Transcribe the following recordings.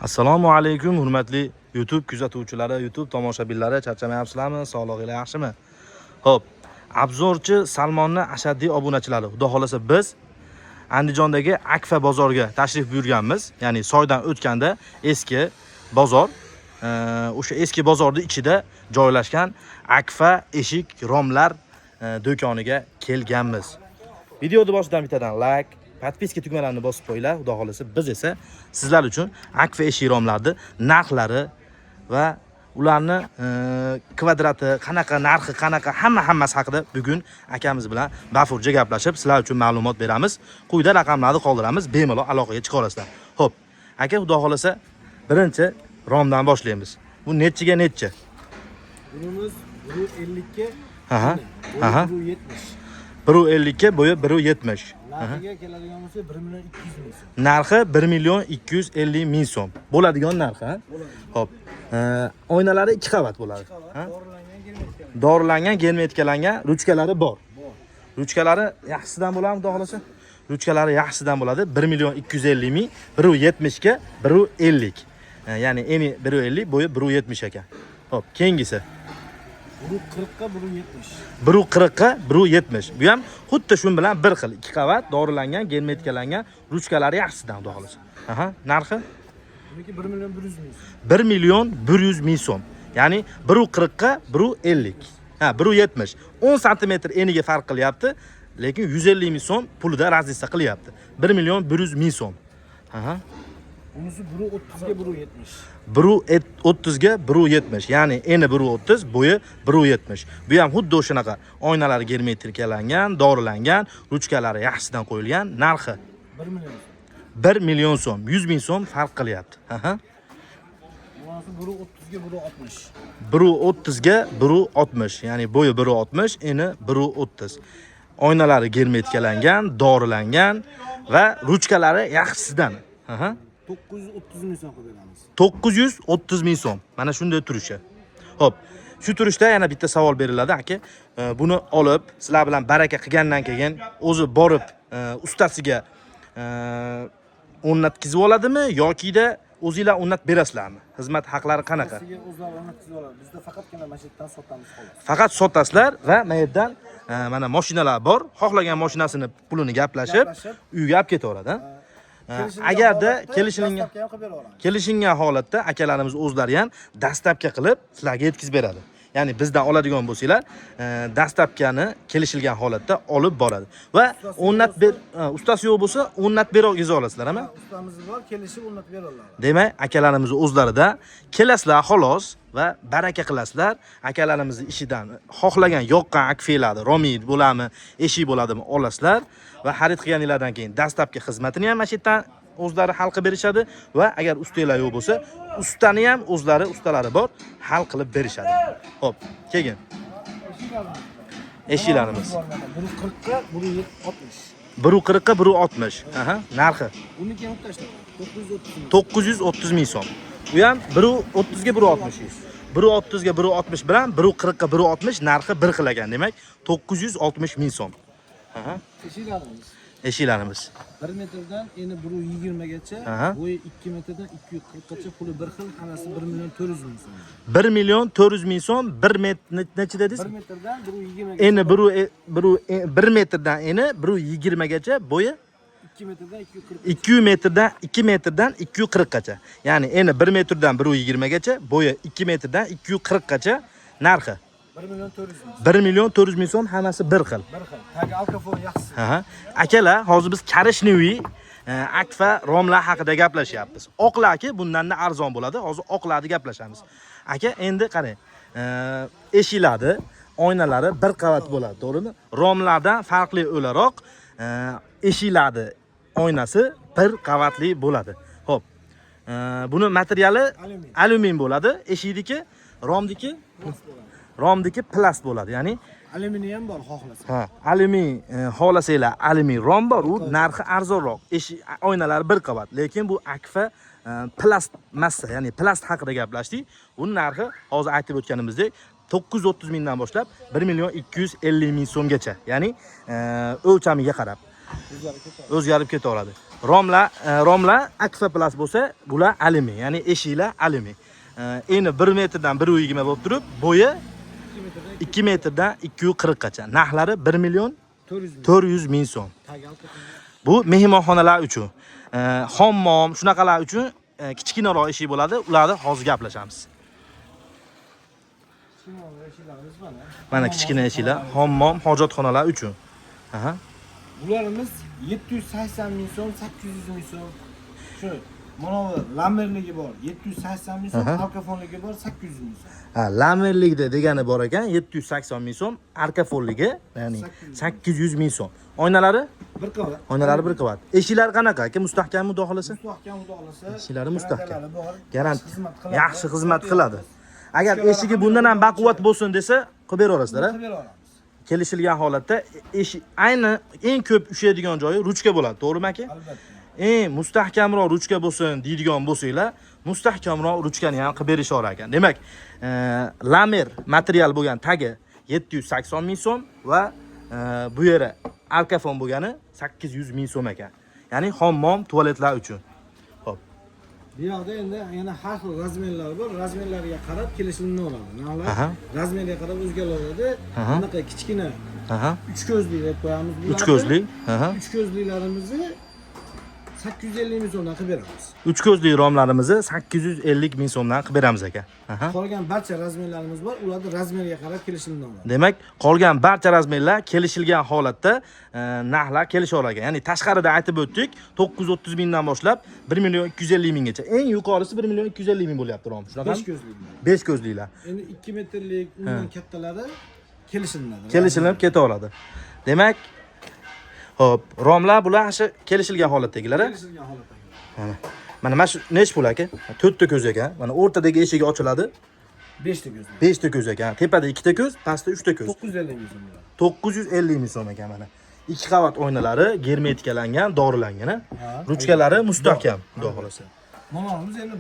Assalomu alaykum hurmatli YouTube kuzatuvchilari, YouTube tomoshabinlari, charchamayapsizlarmi? Sog'lig'inglar yaxshimi? Xo'p, obzorchi Salmonni ashaddiy obunachilari. Xudo xolasa biz Andijondagi Akfa bozorga tashrif buyurganmiz. Ya'ni soydan o'tganda eski bozor, o'sha eski bozorning ichida joylashgan Akfa eshik romlar do'koniga kelganmiz. Videoni boshidan bittadan like, podpiska tugmalarini bosib qo'yinglar. Xudo xolasa biz esa sizlar uchun Akfa eshik romlarning narxlari va ularni kvadrati qanaqa, narxi qanaqa, hammasi haqida bugun akamiz bilan bafurja gaplashib, sizlar uchun ma'lumot beramiz. Quyida raqamlarni qoldiramiz, bemalol aloqaga chiqa olasizlar. Xo'p, aka, xudo xolasa birinchi romdan boshlaymiz. Bu nechiga nechi? Bunimiz 150 ga. Aha. 170. 150 ga, bo'yi 170. Narxiga keladigan bo'lsa 1 million 200 ming so'm. Narxi 1 million 250 ming so'm. Bo'ladigan narxi, ha? Bo'ladi. Xo'p. Oynalari 2 qavat bo'ladi. Ha? Dorilangan gelmetkalangan. Dorilangan, gelmetkalangan, ruchkalari bor. Ruchkalari yaxshisidan bo'ladimi, xudo xolasa? Ruchkalari yaxshisidan bo'ladi. 1 million 250 ming, 170 ga 150. Ya'ni eni 150, bo'yi 170 ekan. Xo'p, keyingisi 140 ga 170. 140 ga 170. Bu ham xuddi shu bilan bir xil. 2 qavat, dorilangan, gelmetkalangan, ruchkalari yaxshisidan, xudo xolasa. Aha, narxi Buniki 1 million 100 ming so'm. 1 million 100 ming so'm. Ya'ni 140 ga 150. Ha, 170. 10 sm eniga farq qilyapti, lekin 150 ming so'm pulida razlisa qilyapti. 1 million 100 ming so'm. Aha. Bunisi 130 ga 170. 130 ga 170. Ya'ni eni 130, bo'yi 170. Bu ham xuddi o'shanaqa. Oynalari germetrikalangan, dorilangan, ruchkalari yaxshisidan qo'yilgan. Narxi 1 million. 1 million so'm, 100 ming so'm farq qilyapti. Aha. Bunisi 130 ga 160. 130 ga 160. Ya'ni bo'yi 160, eni 130. Oynalari germetikalangan, dorilangan va ruchkalari yaxshisidan. Aha. 930 ming so'm qilib beramiz. 930 ming so'm. Mana shunday turishi. Xo'p, shu turishda yana bitta savol beriladi, aka. Buni olib, sizlar bilan baraka qilgandan keyin o'zi borib ustasiga o'rnatkizib oladimi yoki-da o'zingizlar o'rnatib berasizlarmi? Xizmat haqlari qanaqa? Sizga o'zlari o'rnatkizib oladi. Bizda faqatgina mashindan sotamiz xolos. Faqat sotasizlar va bu yerdan mana mashinalar bor. Xohlagan mashinasini pulini gaplashib, uyga olib ketaveradi. Agarda kelishingan holatda akalarimiz o'zlari ham dastlabki qilib sizlarga yetkazib beradi. Ya'ni bizdan oladigan bo'lsanglar, dastlabkani kelishilgan holatda olib boradi va o'rnatib ber, ustasi yo'q bo'lsa o'rnatib bera olasizlar, ama Ustamiz bor, kelishib o'rnatib bera oladi. Demak, akalarimiz o'zlarida kelasizlar xolos va baraka qilasizlar. Akalarimizni ishidan xohlagan yoqqan akfelarni, romid bo'ladimi, eshik bo'ladimi olasizlar va xarid qilganinglardan keyin dastlabki xizmatini ham mashindan o'zlari hal qilib berishadi va agar ustinglar yo'q bo'lsa, ustani ham o'zlari ustalari bor, hal qilib berishadi. Xo'p, keyin eshiklarimiz 140 ga 160. 140 ga 160. Aha, narxi Buniki ham tashla. 930 ming. 930 ming so'm. Bu ham 130 ga 160. 130 ga 160 bilan 140 ga 160 narxi bir xil ekan. Demak, 960 ming so'm. Aha. Eshiklarimiz. Eshiklarimiz 1 metrdan eni 120 gacha, bo'yi 2 metrdan 240 gacha, puli bir xil, hammasi 1 million 400 ming so'm. 1 million 400 ming so'm, 1 metr necha dedingiz? 1 metrdan 120 gacha. Eni 1 metrdan eni 120 gacha, bo'yi 2 metrdan 240. 2 metrdan 240 gacha. Ya'ni eni 1 metrdan 120 gacha, bo'yi 2 metrdan 240 gacha, narxi 1 million 400 ming. 1 million 400 ming so'm, hammasi bir xil. Bir xil. Tagi alkofon yaxshisi. Aha. Akalar, hozir biz Karishneviy Akfa romlar haqida gaplashyapmiz. Oqlarki bundan-da arzon bo'ladi. Hozir oqlarni gaplashamiz. Aka, endi qarang. Eshiklarni, oynalari bir qavat bo'ladi, to'g'rimi? Romlardan farqli o'laroq eshiklarni oynasi bir qavatli bo'ladi. Xo'p. Buni materiali alyumin bo'ladi. Eshikniki, romdiki plast bo'ladi. Ya'ni alyuminium bor xohlasa. Ha, alyumin xohlasanglar, alyumin rom bor, u narxi arzonroq. Oynalari bir qavat, lekin bu Akfa plast massa, ya'ni plast haqida gaplashdik. Uning narxi hozir aytib o'tganimizdek 930 mingdan boshlab 1 million 250 ming so'mgacha, ya'ni o'lchamiga qarab. o'zgarib ketaveradi. Romlar Aquaplast bo'lsa, bular alyumin, ya'ni eshiklar alyumin. Eni 1 metrdan 1.20 bo'lib turib, bo'yi 2 metrdan 240 gacha. Narxlari 1 million 400 ming so'm. Bu mehmonxonalar uchun, hammom shunaqalar uchun kichkinaroq eshik bo'ladi. Ularni hozir gaplashamiz. Mana kichkina eshiklar, hammom, hojatxonalar uchun. Aha. Bularimiz 780 ming so'm, 800 ming so'm. Shu mana bu lamerligi bor, 780 ming so'm, arkafonligi bor, 800 ming so'm. Ha, lamerlikda degani bor ekan, 780 ming so'm, arkafonligi, ya'ni 800 ming so'm. Oynalari? Bir qavat. Oynalari bir qavat. Eshiklar qanaqa? Aka mustahkam mudofalasi? Mustahkam mudofalasi. Eshiklari mustahkam. Garant Yaxshi xizmat qiladi. Agar eshigi bundan ham baquvvat bo'lsin desa, qilib beraverasizlar, ha? Qilib beramiz. Kelishilgan holatda eshik ayni eng ko'p ushlaydigan joyi ruchka bo'ladi, to'g'rimi aka? Albatta. Eng mustahkamroq ruchka bo'lsin deydigan bo'lsanglar, mustahkamroq ruchkani ham qilib berishaver ekan. Demak, lamer material bo'lgan tagi 780 ming so'm va bu yeri alkafon bo'lgani 800 ming so'm ekan. Ya'ni hammom, tualetlar uchun. Xo'p. Bu yoqda endi yana har xil razmerlar bor. Razmerlarga qarab kelishilini oladi. Narxlar razmerga qarab o'zgaradi. Bunaqa kichkina 3 ko'zli deb qo'yamiz bularni. 3 ko'zli. 3 ko'zlilarimizni 850 ming so'mdan qilib beramiz. 3 ko'zli romlarimizni 850 ming so'mdan qilib beramiz aka. Qolgan barcha razmerlarimiz bor. Ularni razmerga qarab kelishilini oladi. Demak, qolgan barcha razmerlar kelishilgan holatda narxlar kelishaver ekan. Ya'ni tashqarida aytib o'tdik, 930 mingdan boshlab 1 million 250 minggacha. Eng yuqorisi 1 million 250 ming bo'lyapti rom. Shunaqa? 5 ko'zlilar. 5 ko'zlilar. Endi 2 metrlik, undan kattalari kelishilinadi. Kelishilinib ketaveradi. Demak, hop, romlar bular shu kelishilgan holatdagilar. Kelishilgan holatdagilar. Mana shu nech pul aka? 4 ta ko'z ekan. Mana o'rtadagi eshigi ochiladi. 5 ta ko'z. 5 ta ko'z ekan. Tepada 2 ta ko'z, pastda 3 ta ko'z. 950 ming so'm. 950 ming so'm ekan mana. 2 qavat oynalari germetikalangan, dorilangan, ruchkalari mustahkam, xudo xolasa. Monomiz endi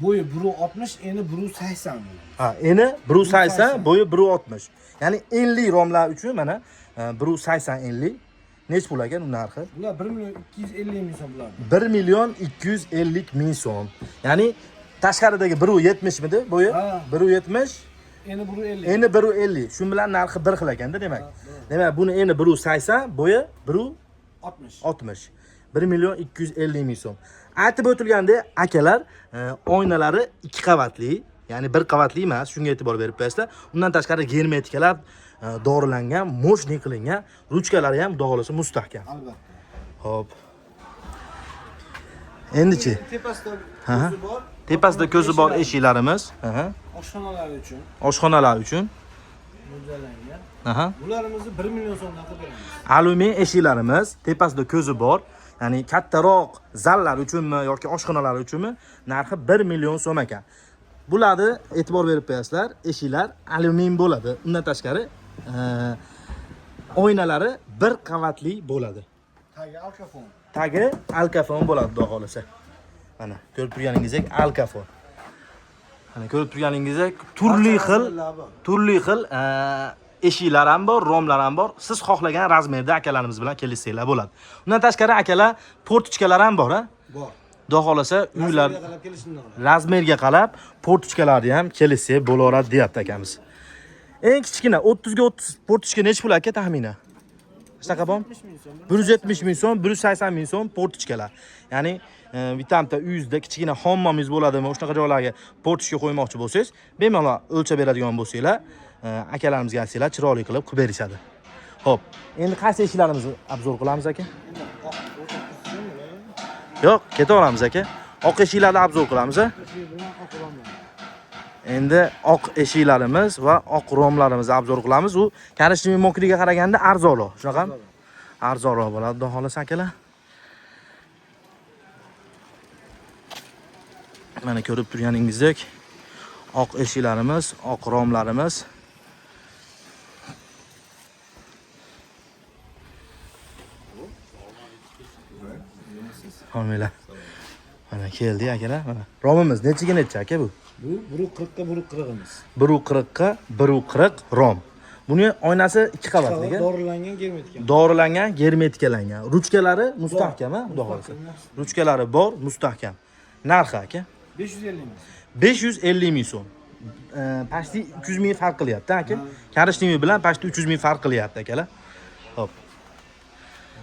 bo'yi 1.60, eni 1.80. Ha, eni 1.80, bo'yi 1.60. Ya'ni enli romlar uchun mana 1.80 enli. Nech pul ekan uning narxi? Bular 1 million 250 ming so'm bular. 1 million 250 ming so'm. Ya'ni tashqaridagi 1.70 midi bo'yi? 1.70. Eni 1.50. Eni 1.50. Shu bilan narxi bir xil ekanda demak. Demak, buni eni 1.80, bo'yi 1.60. 1 million 250 ming so'm. Aytib o'tilgandek, akalar, oynalari 2 qavatli, ya'ni 1 qavatli emas, shunga e'tibor berib qo'yasizlar. Undan tashqari germetikalar dorilangan, moshnik qilingan, ruchkalari ham xudo mustahkam. Albatta. Xo'p. Endichi Tepasida ko'zi bor. Tepasida ko'zi bor eshiklarimiz, oshxonalar uchun. Oshxonalar uchun mo'ljallangan. Bularimizni 1 million so'mdan qilib beramiz. Alyumin eshiklarimiz, tepasida ko'zi bor. Ya'ni kattaroq zallar uchunmi yoki oshxonalar uchunmi narxi 1 million so'm ekan. Bularni e'tibor berib qo'yasizlar, eshiklar alyumin bo'ladi. Undan tashqari oynalari 1 qavatli bo'ladi. Tagi alkafon. Tagi alkafon bo'ladi, xudo xolasa. Mana ko'rib turganingizdek alkafon. Mana ko'rib turganingizdek turli xil eshiklar ham bor, romlar ham bor. Siz xohlagan razmerda akalarimiz bilan kelishsanglar bo'ladi. Undan tashqari akalar portichkalar ham bor, Bor. Xudo xolasa uylar razmerga qarab portichkalarni ham kelishsa bo'laveradi deyapti akamiz. Eng kichkina 30 ga 30 portichka nech pul aka taxminan? Shunaqa bormi? 170 ming so'm, 180 ming so'm portichkalar. Ya'ni bitamda uyingizda kichkina hammomingiz bo'ladimi, shunaqa joylarga portichka qo'ymoqchi bo'lsangiz, bemalol o'lchab beradigan bo'lsanglar, akalarimizga aytsanglar, chiroyli qilib berishadi. Xo'p, endi qaysi eshiklarimizni obzor qilamiz aka? Yo'q, ketaveramiz aka. Oq eshiklarni obzor qilamiz, Endi oq eshiklarimiz va oq romlarimizni obzor qilamiz. U karishning mokriga qaraganda arzonroq, shunaqami? Arzonroq bo'ladi, xudo xolasa akalar. Mana ko'rib turganingizdek, oq eshiklarimiz, oq romlarimiz. Homiylar. Mana keldi akalar, mana. Romimiz nechiga necha aka bu? Bu 140 ga 140 imiz. 140 ga 140 rom. Buni oynasi 2 qavatli. Dorilangan germetika. Dorilangan, germetikalangan. Ruchkalari mustahkam, xudo xolasa. Ruchkalari bor, mustahkam. Narxi aka 550 ming. 550 ming so'm. Pashti 200 ming farq qilyapti aka. Karishning bilan pashti 300 ming farq qilyapti akalar. Xo'p.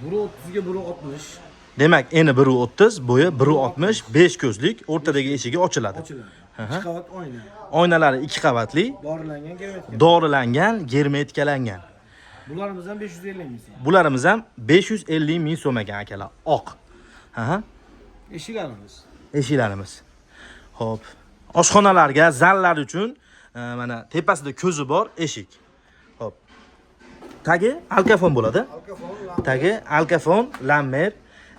Biri 30 ga biri 60. Demak, eni 1.30, bo'yi 1.60, 5 ko'zlik, o'rtadagi eshigi ochiladi. Ochiladi. 2 qavat oyna. Oynalari 2 qavatli, Dorilangan germetika. dorilangan, germetikalangan. Bularimiz ham 550 ming so'm. Bularimiz ham 550 ming so'm ekan akalar. Oq. Eshiklarimiz. Eshiklarimiz. Xo'p. Oshxonalarga, zallar uchun mana tepasida ko'zi bor eshik. Xo'p. Tagi alkafon bo'ladi. Tagi alkafon, lammer.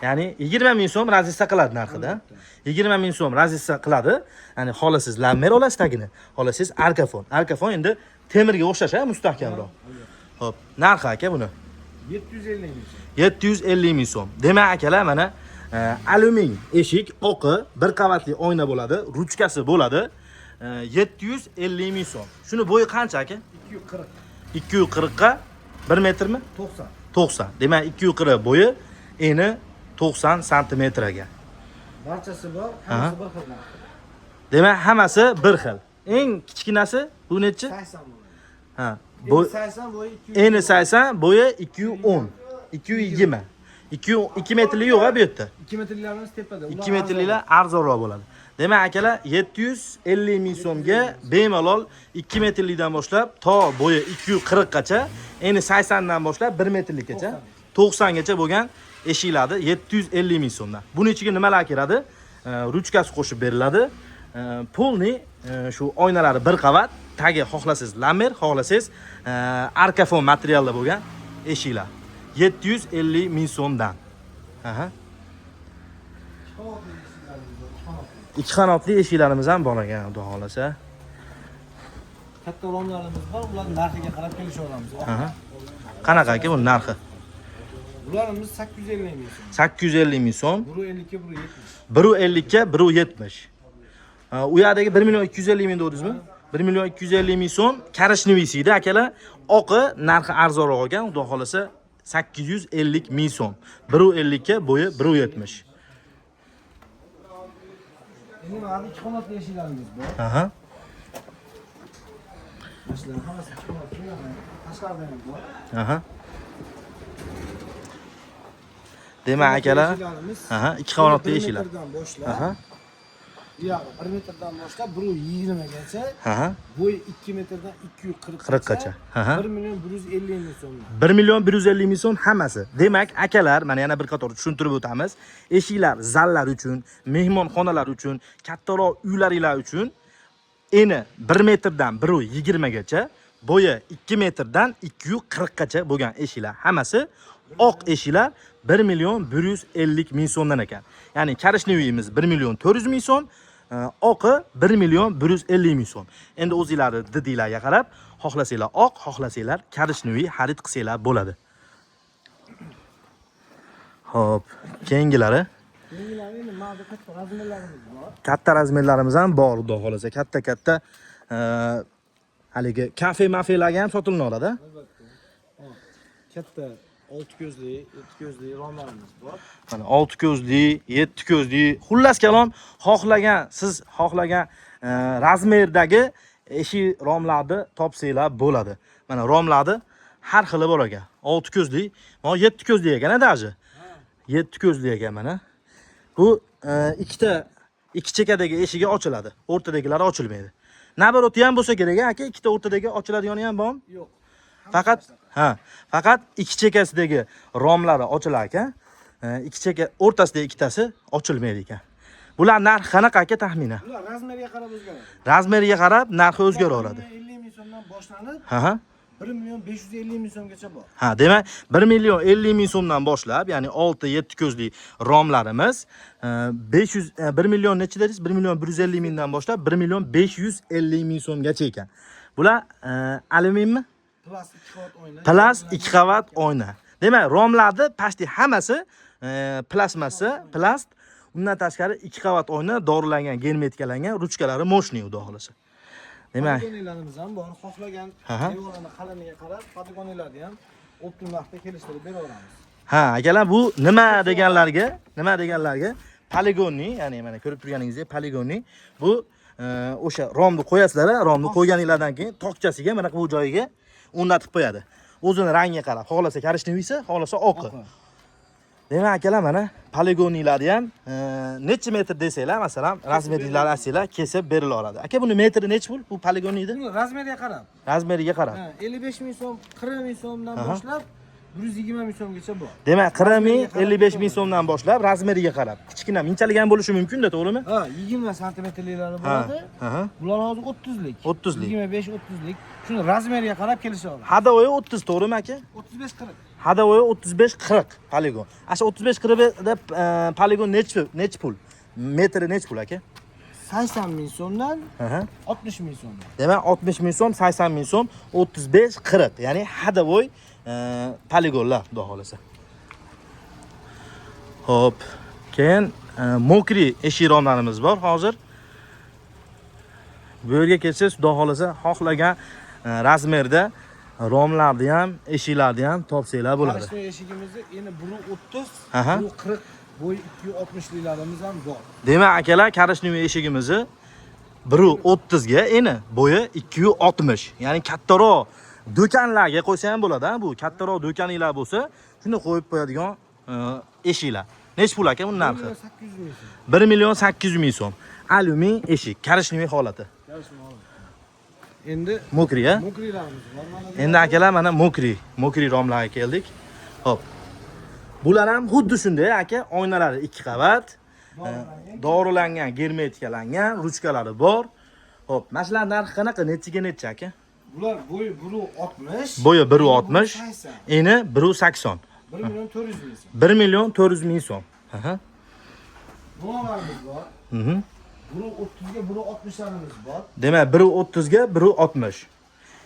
Ya'ni 20 ming so'm razista qiladi narxida. 20 ming so'm razista qiladi. Ya'ni xolasiz lammer olasiz tagini. Xolasiz alkafon. Alkafon endi temirga o'xshash, mustahkamroq. Xo'p, narxi aka buni 750 ming so'm. 750 ming so'm. Demak akalar mana alyumin eshik, oqi, bir qavatli oyna bo'ladi, ruchkasi bo'ladi. 750 ming so'm. Shuni bo'yi qancha aka? 240. 240 ga 1 metrmi? 90. 90. Demak 240 bo'yi, eni 90 santimetrga. Barchasi bor, hammasi bir xil narx. Demak hammasi bir xil. Eng kichkinasi bu nechi? 80 bo'ladi. Ha, Bo'y 80 bo'yi 200. eni 80, bo'yi 210, 220. 2 metrli yo'q bu yerda. 2 metrliklarimiz tepada. 2 metrliklar arzonroq bo'ladi. Demak akalar 750 ming so'mga bemalol 2 metrlikdan boshlab to bo'yi 240 gacha, eni 80 dan boshlab 1 metrlikgacha, 90 gacha bo'lgan eshiklarni 750 ming so'mdan. Buning ichiga nimalar kiradi? Ruchkasi qo'shib beriladi. Polni shu oynalari bir qavat, tagi xohlasiz lammer, xohlasiz arkafon materialda bo'lgan eshiklar. 750 ming so'mdan. Ikki qanotli eshiklarimiz ham bor ekan, xudo xolasa. Katta romlarimiz bor, ularning narxiga qarab kelishaveramiz. Qanaqa aka bu narxi? Bularimiz 850 ming so'm. 850 ming so'm. 150 ga 170. 150 ga 170. U yerdagi 1 million 250 ming dedingizmi? 1 million 250 ming so'm karishnivisida akalar. Oqi narxi arzonroq ekan, xudo xolasa 850 ming so'm. 150 ga bo'yi 170. Endi mana 2 xonatli eshiklarimiz bor. Mashlar hammasi 2 xonatli, tashqarida ham bor. Demak akalar, 2 qanotli eshiklar. Ya 1 metrdan boshlab 120 gacha, bo'yi 2 metrdan 240 gacha. 1 million 150 ming so'm. 1 million 150 ming so'm hammasi. Demak, akalar, mana yana bir qator tushuntirib o'tamiz. Eshiklar, zallar uchun, mehmonxonalar uchun, kattaroq uylaringlar uchun eni 1 metrdan 120 gacha, bo'yi 2 metrdan 240 gacha bo'lgan eshiklar hammasi oq eshiklar 1 million 150 ming so'mdan ekan. Ya'ni karishniviimiz 1 million 400 ming so'm, oqi 1 million 150 ming so'm. Endi o'zingizlar didinglarga qarab, xohlasanglar oq, xohlasanglar karishnivi xarid qilsanglar bo'ladi. Xo'p, keyingilari. Keyingilari endi mana bu katta razmerlarimiz bor. Katta razmerlarimiz ham bor, xudo xolasa. Katta haligi kafe-mafelarga ham sotilinadi. Albatta. Katta 6 ko'zli, 7 ko'zli romlarimiz bor. Mana 6 ko'zli, 7 ko'zli, xullas kalom siz xohlagan razmerdagi eshik romlarni topsanglar bo'ladi. Mana romlarni har xili bor ekan. 6 ko'zli, mana 7 ko'zli ekan daji. 7 ko'zli ekan mana. Bu ikki chekadagi eshigi ochiladi, o'rtadagilari ochilmaydi. Nabarot ham bo'lsa kerak, aka, ikkita o'rtadagi ochiladigani ham bormi? Yo'q. Faqat ikki chekasidagi romlari ochilar ekan. Ikki cheka o'rtasidagi ikkitasi ochilmaydi ekan. Bular narxi qanaqa aka taxminan? Bular razmeriga qarab o'zgaradi. Razmeriga qarab narxi o'zgaraveradi. 50 ming so'mdan boshlanib, 1 million 550 ming so'mgacha bor. Demak 1 million 50 ming so'mdan boshlab, ya'ni 6-7 ko'zli romlarimiz 1 million necha dedingiz? 1 million 150 mingdan boshlab 1 million 550 ming so'mgacha ekan. Bular alyuminmi? Plus 2 qavat oyna. Demak, romlarni pastki hammasi plastmassa, plast. Undan tashqari 2 qavat oyna, dorilangan, germetikalangan, ruchkalari moshniy, xudo xolasa. Demak, Poligonilarimiz ham bor. Xohlagan Aha. devorlarni qaliniga qarab, poligonilarni ham optim vaqtda kelishtirib beraveramiz. ha, akalar bu nima deganlarga poligonni, ya'ni mana ko'rib turganingizdek poligonni bu o'sha romni qo'yasizlar, romni qo'yganinglardan keyin tokchasiga mana bu joyiga o'rnatib qo'yadi. O'zini rangiga qarab, xohlasa korishnoyisi, xohlasa oqi. Demak, akalar mana poligoniylarni ham necha metr desanglar, masalan, razmerlarini aytsanglar, kesib berilaveradi. Aka, buni metri necha pul? Bu poligonniydi? Buni razmeriga qarab. Razmeriga qarab. 55 ming so'm, 40 ming so'mdan boshlab 120 ming so'mgacha bor. Demak, 40 ming, 55 ming so'mdan boshlab razmeriga qarab. Kichkina, minchalik ham bo'lishi mumkin-da, to'g'rimi? Ha, 20 santimetrliklari bo'ladi. Bular hozir 30lik. 30lik. 25-30lik. Shuni razmeriga qarab kelishaveradi. Hadovoyi 30, to'g'rimi aka? 35-40. Hadovoyi 35-40 poligon. Asha 35-40 da poligon necha pul? Metri necha pul aka? 80 ming so'mdan 60 ming so'm. Demak, 60 ming so'm, 80 ming so'm, 35-40. Ya'ni hadovoy poligonlar, xudo xolasa. Xo'p, keyin mokri eshik romlarimiz bor hozir. Bu yerga kelsangiz, xudo xolasa, xohlagan razmerda romlarni ham, eshiklarni ham topsanglar bo'ladi. Qarishma eshigimizni endi biri 30, Aha. biri 40, bo'yi 260liklarimiz ham bor. Demak, akalar, karishnoy eshigimizni biri 30 ga, endi bo'yi 260. Ya'ni kattaroq do'konlarga qo'ysa ham bo'ladi, bu kattaroq do'koninglar bo'lsa, shuni qo'yib qo'yadigan eshiklar. Nech pul aka buning narxi? 800 ming so'm. 1 million 800 ming so'm. Alyumin eshik, karishnoy holati. Endi Mokri, a? mokrilarimiz bor. Mana Endi akalar mana mokri romlarga keldik. Hop. Bular ham xuddi shunday aka, oynalari 2 qavat, dorilangan, germetikalangan, ruchkalari bor. Hop, mana shular narxi qanaqa? Nechiga necha aka? bular bo'yi 160. Bo'yi 160, eni 180. 1 million 400 ming so'm. 1 million 400 ming so'm. Bularimiz bor. Mhm. Biri 30 ga, biri 60larimiz bor. Demak, biri 30 ga, biri 60.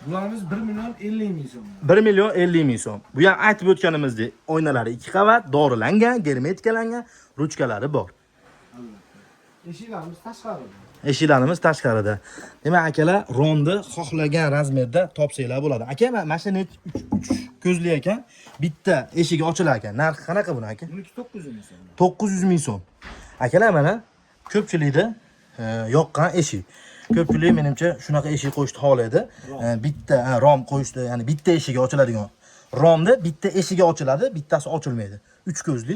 Bularimiz 1 million 50 ming so'm. 1 million 50 ming so'm. Bu ham aytib o'tganimizdek, oynalari 2 qavat, dorilangan, germetikalangan, ruchkalari bor. Eshiklarimiz tashqarida. Eshiklarimiz tashqarida. Demak, akalar, romni xohlagan razmerda topsanglar bo'ladi. Aka, mana shu 3 ko'zli ekan, bitta eshigi ochilar ekan. Narxi qanaqa buni aka? Buniki 900 ming so'm. 900 ming so'm. Akalar, mana ko'pchilikda yoqqan eshik. Ko'pchilik menimcha shunaqa eshik qo'yishni xohlaydi. Bitta rom qo'yishdi, ya'ni bitta eshigi ochiladigan. Romda bitta eshigi ochiladi, bittasi ochilmaydi. 3 ko'zli,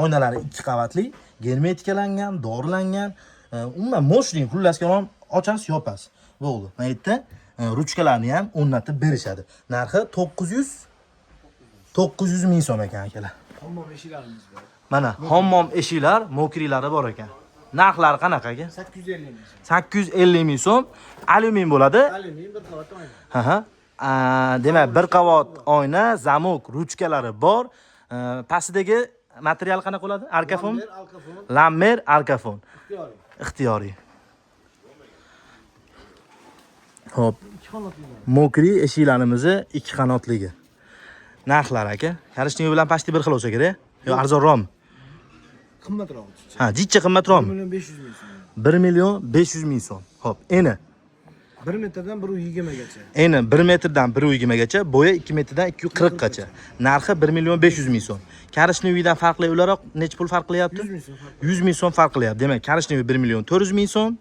oynalari 2 qavatli, germetikalangan, dorilangan, umuman moshning, xullasga rom ochasiz, yopasiz. Bo'ldi. Mana bu yerda ruchkalarni ham o'rnatib berishadi. Narxi 900 ming so'm ekan akalar. Hammom eshiklarimiz bor. Mana hammom eshiklar, mokrilari bor ekan. Narxlari qanaqa aka? 850 ming so'm. 850 ming so'm. Alyumin bo'ladi. Alyumin bir qavat oyna. Demak, bir qavat oyna, zamok, ruchkalari bor. Pastidagi material qanaqa bo'ladi? Arkafon? Lammer, arkafon. Ixtiyoriy. Xo'p. 2 qanotli. Mokri eshiklarimizni 2 qanotligi. Narxlar aka, karishnoy bilan pasti bir xil bo'lsa kerak. Yo, arzonroq. Qimmatroq. Jichcha qimmatroq. 1 million 500 ming so'm. 1 million 500 ming so'm. Xo'p, eni 1 metrdan 120 gacha. Eni 1 metrdan 120 gacha, bo'yi 2 metrdan 240 gacha. Narxi 1 million 500 ming so'm. Karishnoydan farqli o'laroq necha pul farq qilyapti? 100 ming so'm farq. 100 ming so'm farq qilyapti. Demak, karishnoy 1 million 400 ming so'm.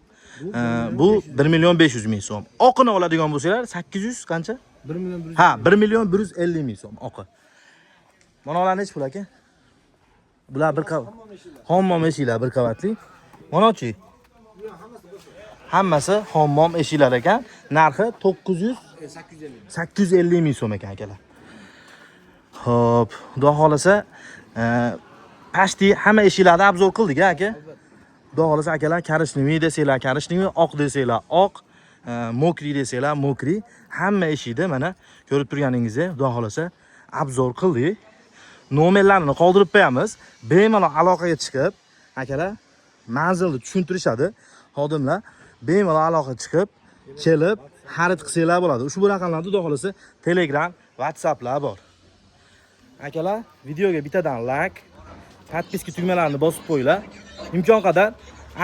Bu 1 million 500 ming so'm. Oqini oladigan bo'lsalar 800 qancha? 1 million 100. Ha, 1 million 150 ming so'm oqi. Mana ular necha pul aka? Bular bir qavat. Hammom eshiklar bir qavatli. Mana-chi. Hammasi hammom eshiklar ekan. Narxi 850 ming so'm ekan akalar. Xo'p, xudo xolasa, pashti hamma eshiklarni obzor qildik aka. Xudo xolasa akalar, karishnoy desanglar, karishnoy, oq desanglar, oq, mokri desanglar, mokri, hamma eshikni mana ko'rib turganingizdek, xudo xolasa obzor qildik. Nomerlarni qoldirib qo'yamiz. Bemalol aloqaga chiqib, akalar, manzilni tushuntirishadi. Xodimlar bemalol aloqaga chiqib, kelib, xarid qilsanglar bo'ladi. Ushbu raqamlarda xudo xolasa Telegram, WhatsApplar bor. Akalar, videoga bittadan like, podpiska tugmalarini bosib qo'yinglar. Imkon qadar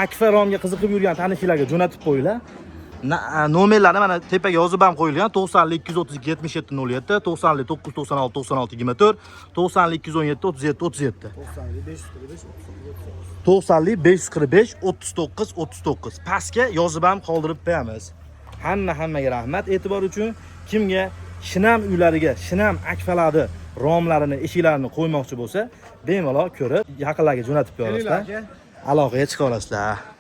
Akfa romga qiziqib yurgan tanishlarga jo'natib qo'yinglar. Nomerlari mana tepaga yozib ham qo'yilgan. 90 232 77 07, 90 996 96 24, 90 217 37 37. 90 545 39 39. Pastga yozib ham qoldirib qo'yamiz. Hammaga rahmat e'tibor uchun. Kimga shinam uylariga, shinam akfalarni romlarini, eshiklarini qo'ymoqchi bo'lsa, bemalol ko'rib, yaqinlarga jo'natib qo'yasizlar. Aloqaga chiqa olasizlar.